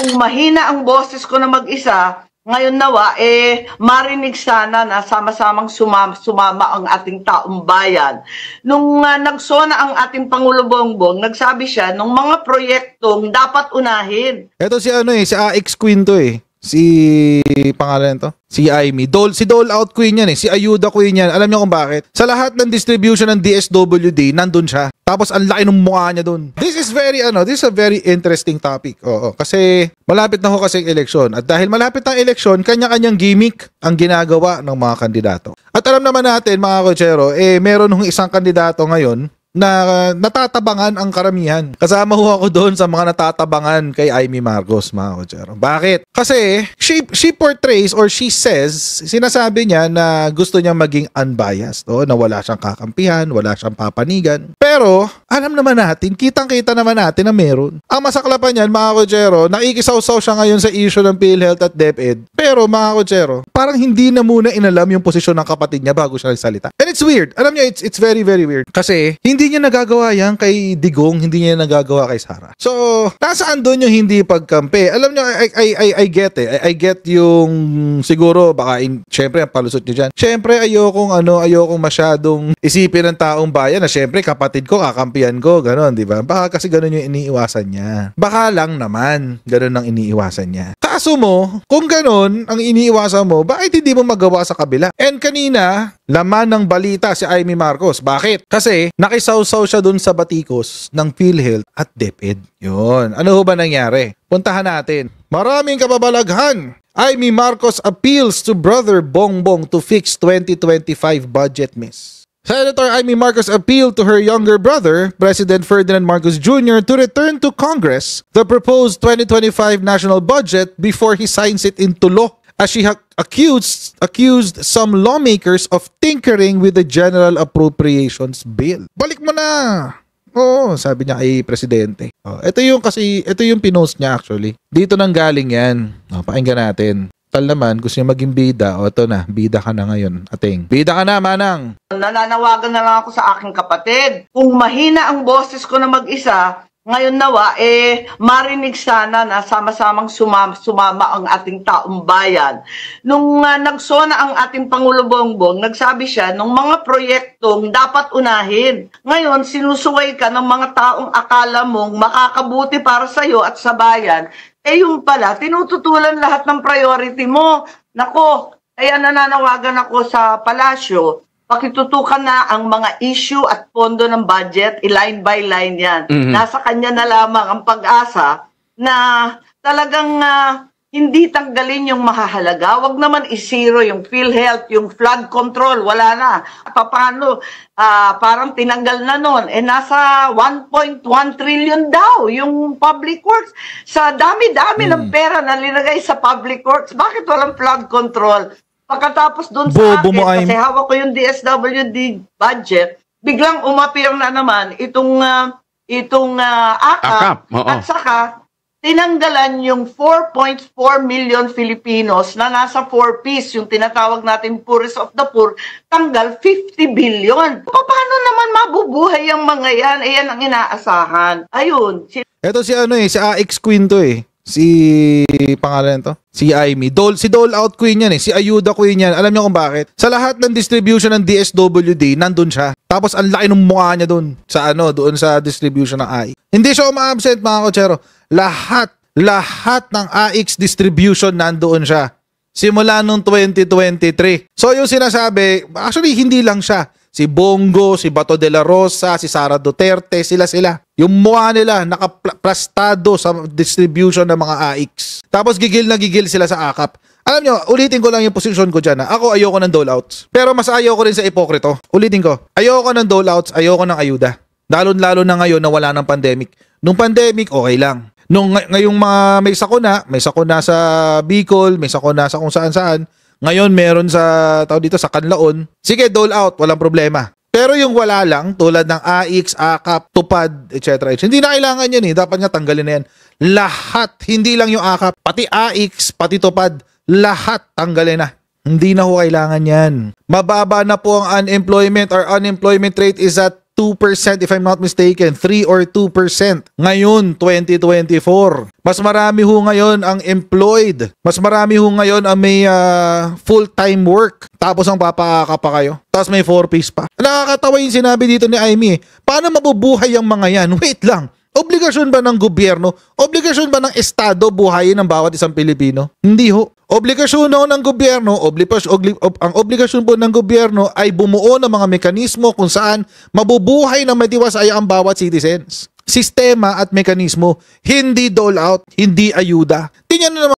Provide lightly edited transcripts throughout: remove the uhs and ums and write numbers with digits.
kung mahina ang boses ko na mag-isa, ngayon nawa, marinig sana na sama-samang sumama ang ating taong bayan. Nung nagsona ang ating Pangulo Bongbong, nagsabi siya, nung mga proyektong dapat unahin. Ito si si AX Queen to Si pangalan to? Si Aimee. Si Dole Out Queen yan Si Ayuda Queen yan. Alam niyo kung bakit? Sa lahat ng distribution ng DSWD, nandun siya. Tapos ang laki ng mukha niya dun. This is a very interesting topic. Oo. Kasi malapit na ho kasi eleksyon. At dahil malapit ang eleksyon, kanya-kanyang gimmick ang ginagawa ng mga kandidato. At alam naman natin mga kotsero, meron hong isang kandidato ngayon na natatabangan ang karamihan. Kasama ho ako doon sa mga natatabangan kay Aimee Marcos, mga kotsero. Bakit? Kasi she portrays or she says, sinasabi niya na gusto niya maging unbiased, na wala siyang kakampihan, wala siyang papanigan. Pero, alam naman natin, kitang-kita naman natin na meron. Ang masaklapan niyan, mga kotsero, nakikisaw-saw siya ngayon sa issue ng PhilHealth at DepEd. Pero, mga kotsero, parang hindi na muna inalam yung posisyon ng kapatid niya bago siya nagsalita. And it's weird. Alam niyo, it's very, very weird. Kasi, hindi niya nagagawa yan kay Digong, hindi niya nagagawa kay Sara. So, nasaan doon yung hindi pagkampi? Alam niyo, I get I get yung siguro, baka, syempre, ang palusot niyo dyan. Syempre, ayokong masyadong isipin ng taong bayan na syempre, kapatid ko, kakampihan ko, gano'n, di ba? Baka kasi gano'n yung iniiwasan niya. Baka lang naman, gano'n ang iniiwasan niya. Kaso mo, kung gano'n ang iniiwasan mo, bakit hindi mo magawa sa kabila? And kanina, laman ng balita si Aimee Marcos. Bakit? Kasi nakisawsaw siya dun sa batikos ng PhilHealth at DepEd. Yun. Ano ho ba nangyari? Puntahan natin. Maraming kababalaghan. Aimee Marcos appeals to brother Bongbong to fix 2025 budget miss. Senator Aimee Marcos appealed to her younger brother, President Ferdinand Marcos Jr., to return to Congress the proposed 2025 national budget before he signs it into law, as she accused some lawmakers of tinkering with the General Appropriations Bill. Balik mo na! Oo, sabi niya kay Presidente. Ito yung pinost niya actually. Dito nang galing yan. Pakinggan natin. Tal naman, gusto niya maging bida. Ito na, bida ka na ngayon, ating. Bida ka na, manang! Nananawagan na lang ako sa aking kapatid. Kung mahina ang boses ko na mag-isa, ngayon nawa, marinig sana na sama-samang sumama ang ating taong bayan. Nung nagsona ang ating Pangulo Bongbong, nagsabi siya, nung mga proyektong dapat unahin. Ngayon, sinusuway ka ng mga taong akala mong makakabuti para sa'yo at sa bayan. Yung pala, tinututulan lahat ng priority mo. Nako, kaya nananawagan ako sa palasyo, pakitutukan na ang mga issue at pondo ng budget, line by line yan. Nasa kanya na lamang ang pag-asa na talagang hindi tanggalin yung mahahalaga. Wag naman i-zero yung PhilHealth, yung flood control, wala na. Paano? Parang tinanggal na nun. Nasa 1.1 trillion daw yung public works. Sa dami-dami ng pera na linagay sa public works, bakit walang flood control? Pagkatapos doon sa akin, kasi hawak ko yung DSWD budget, biglang umapir na naman itong AKAP, at saka tinanggalan yung 4.4 million Filipinos na nasa 4Ps, yung tinatawag natin poorest of the poor, tanggal 50 billion. Paano naman mabubuhay ang mga yan? Ayan ang inaasahan. Ayun. Ito si si AX Queen to Si pangalan to? Si Aimee. Si Dole Out Queen yan Si Ayuda Queen yan. Alam niyo kung bakit? Sa lahat ng distribution ng DSWD, nandun siya. Tapos ang laki ng mukha niya dun sa doon sa distribution ng AI. Hindi siya uma-absent, mga kotsero. Lahat ng AX distribution nandoon siya. Simula nung 2023. So yung sinasabi, actually hindi lang siya. Si Bongo, si Bato de la Rosa, si Sara Duterte, sila. Yung mukha nila nakaplastado sa distribution ng mga AX. Tapos gigil sila sa AKAP. Alam nyo, ulitin ko lang yung position ko dyan. Ako ayoko ng dole-outs. Pero mas ayoko rin sa ipokrito. Ulitin ko, ayoko ng dole-outs, ayoko ng ayuda. Lalo na ngayon na wala ng pandemic. Nung pandemic, okay lang. Ngayong may sakuna sa Bicol, may sakuna sa kung saan-saan. Ngayon meron sa sa Canlaon. Sige, dole out, walang problema. Pero yung wala lang, tulad ng AX, AKAP, TUPAD, etc. Hindi na kailangan yan Dapat nga tanggalin na yan. Lahat, hindi lang yung AKAP, pati AX, pati TUPAD, lahat tanggalin na. Hindi na ho kailangan yan. Mababa na po ang unemployment. Our unemployment rate is at 2% if I'm not mistaken, 3 or 2%. Ngayon, 2024. Mas marami ho ngayon ang employed. Mas marami ho ngayon ang may full-time work. Tapos ang papaka pa kayo. Tapos may 4-piece pa. Nakakatawa yung sinabi dito ni Amy. Paano mabubuhay ang mga yan? Wait lang. Obligasyon ba ng gobyerno? Obligasyon ba ng estado buhayin ng bawat isang Pilipino? Hindi ho. Obligasyon ho ng gobyerno, ang obligasyon po ng gobyerno ay bumuo ng mga mekanismo kung saan mabubuhay ng matiwasay ang bawat citizens. Sistema at mekanismo, hindi dole out, hindi ayuda. Tingnan na naman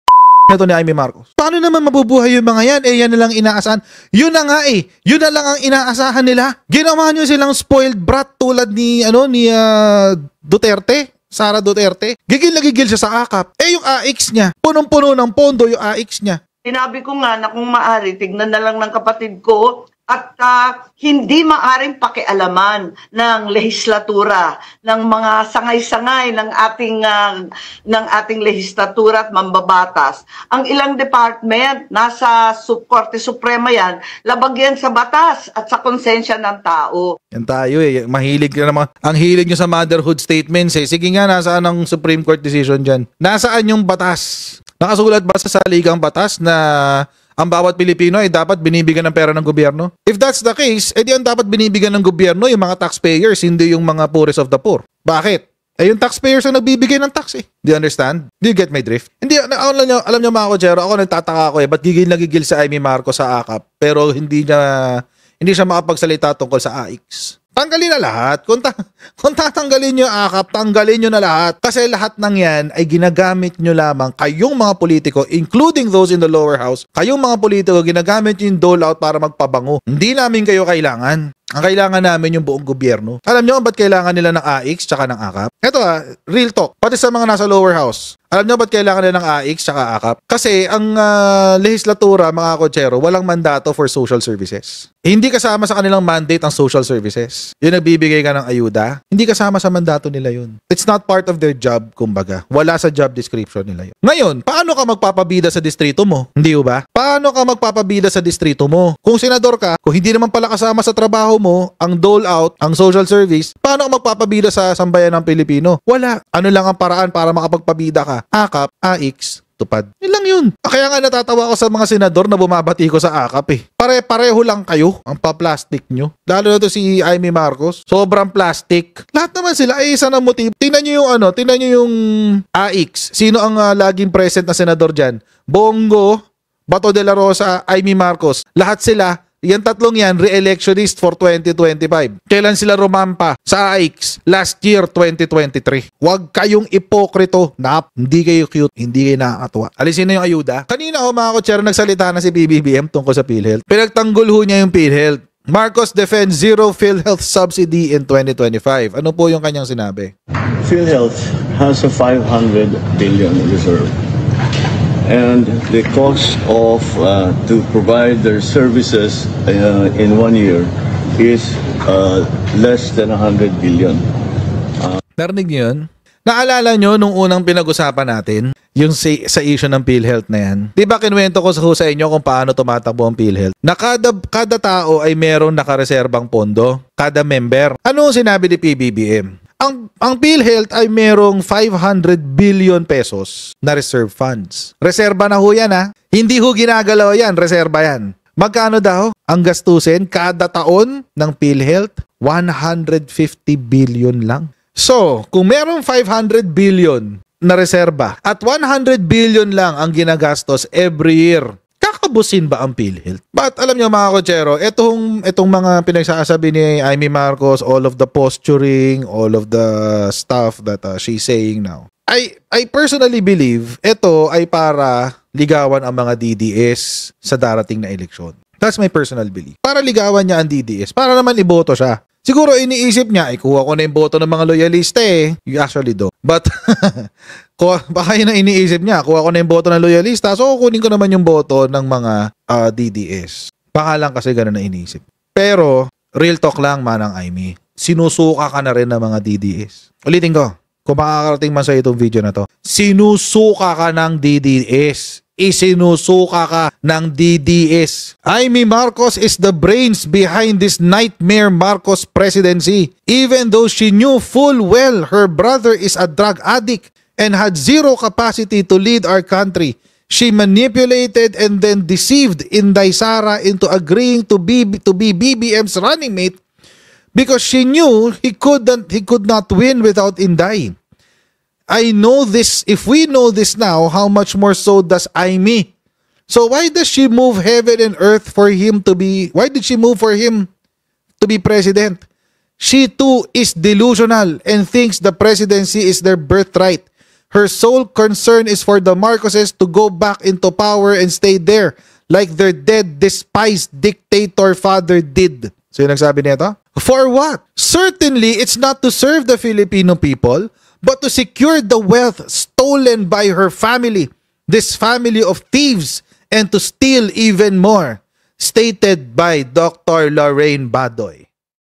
ito ni Amy Marcos. Paano naman mabubuhay yung mga yan? Yan na lang inaasahan. Yun na nga Yun na lang ang inaasahan nila. Ginawa nyo silang spoiled brat tulad ni Duterte. Sara Duterte. Gigil na gigil siya sa akap. Yung AX niya, punong-puno ng pondo yung AX niya. Sinabi ko nga na kung maaari, tignan na lang ng kapatid ko at hindi maaring pakialaman ng lehislatura, ng mga sangay-sangay ng ating lehislatura at mambabatas. Ang ilang department, nasa Korte Suprema yan, labag yan sa batas at sa konsensya ng tao. Yan tayo mahilig ka naman. Ang hilig nyo sa motherhood statements Sige nga, nasaan ang Supreme Court decision dyan? Nasaan yung batas? Nakasulat ba sa saligang batas na ang bawat Pilipino ay dapat binibigyan ng pera ng gobyerno? If that's the case, edi ang dapat binibigyan ng gobyerno yung mga taxpayers, hindi yung mga poorest of the poor. Bakit? Yung taxpayers ang nagbibigay ng tax Do you understand? Do you get my drift? Hindi, alam nyo mga kotsero, ako nagtataka ako ba't gigil na gigil si Amy Marcos sa AKAP, pero hindi siya makapagsalita tungkol sa AX. Tanggalin na lahat. Kung tatanggalin nyo AKAP, tanggalin nyo na lahat. Kasi lahat ng yan ay ginagamit nyo lamang, kayong mga politiko, including those in the lower house, kayong mga politiko, ginagamit nyo yung dole out para magpabango. Hindi namin kayo kailangan. Ang kailangan namin yung buong gobyerno. Alam nyo ba't kailangan nila ng AX tsaka ng AKAP? Ito real talk. Pati sa mga nasa lower house. Alam nyo ba't kailangan nila ng AX tsaka AKAP? Kasi ang lehislatura, mga kotsero, walang mandato for social services. Hindi kasama sa kanilang mandate ang social services. Yung nagbibigay ka ng ayuda, hindi kasama sa mandato nila yun. It's not part of their job, kumbaga. Wala sa job description nila yun. Ngayon, paano ka magpapabida sa distrito mo? Hindi ba? Paano ka magpapabida sa distrito mo? Kung senador ka, kung hindi naman pala kasama sa trabaho mo, ang dole out, ang social service, paano ka magpapabida sa sambayan ng Pilipino? Wala. Ano lang ang paraan para makapagpabida ka? AKAP, AX, tupad. Yun lang yun. Kaya nga natatawa ako sa mga senador na bumabati ko sa AKAP Pare-pareho lang kayo ang pa-plastic nyo. Lalo na to si Amy Marcos. Sobrang plastic. Lahat naman sila ay isa ng motibo. Tingnan nyo yung AX. Sino ang laging present na senador dyan? Bongo, Bato de la Rosa, Amy Marcos. Lahat sila. Yan tatlong yan, re-electionist for 2025. Kailan sila rumampa sa AX? Last year, 2023. Huwag kayong ipokrito. Hindi kayo cute, hindi kayo nakakatuwa. Alisin na yung ayuda. Kanina mga kotsero, nagsalita na si BBBM tungkol sa PhilHealth. Pinagtanggol ho niya yung PhilHealth. Marcos defends zero PhilHealth subsidy in 2025. Ano po yung kanyang sinabi? PhilHealth has a 500 billion reserve. And the cost of to provide their services in 1 year is less than 100 billion. Narinig niyo yun? Naalala nyo nung unang pinag-usapan natin, yung sa issue ng PhilHealth na yan? Di ba kinuwento ko sa inyo kung paano tumatakbo ang PhilHealth? Na kada tao ay merong nakareserbang pondo, kada member. Ano sinabi ni PBBM? Ang PhilHealth ay merong 500 billion pesos na reserve funds. Reserba na ho yan Hindi ho ginagalaw yan, reserba yan. Magkano daw ang gastusin kada taon ng PhilHealth? 150 billion lang. So, kung merong 500 billion na reserba at 100 billion lang ang ginagastos every year, kakabusin ba ang PhilHealth? But alam niyo mga kotsero, itong mga pinagsasabi ni Amy Marcos, all of the posturing, all of the stuff that she's saying now, I personally believe ito ay para ligawan ang mga DDS sa darating na eleksyon. That's my personal belief. Para ligawan niya ang DDS, para naman iboto siya. Siguro iniisip niya, kuha ko na yung boto ng mga loyalista You actually do. But, baka yun ang iniisip niya, kuha ko na yung boto ng loyalista, so kukunin ko naman yung boto ng mga DDS. Baka lang kasi ganun na iniisip. Pero, real talk lang, Manang Amy. Sinusuka ka na rin ng mga DDS. Ulitin ko, kung makakarating man sa itong video na to, sinusuka ka ng DDS. isinusuka ka ng DDS. Amy Marcos is the brains behind this nightmare Marcos presidency. Even though she knew full well her brother is a drug addict and had zero capacity to lead our country, she manipulated and then deceived Inday Sara into agreeing to be BBM's running mate because she knew he could not win without Inday. I know this. If we know this now, how much more so does Amy? So why does she move heaven and earth for him to be? Why did she move for him to be president? She too is delusional and thinks the presidency is their birthright. Her sole concern is for the Marcoses to go back into power and stay there like their dead, despised dictator father did. So yung nagsabi nito? For what? Certainly, it's not to serve the Filipino people, but to secure the wealth stolen by her family, this family of thieves, and to steal even more, stated by Dr. Lorraine Badoy.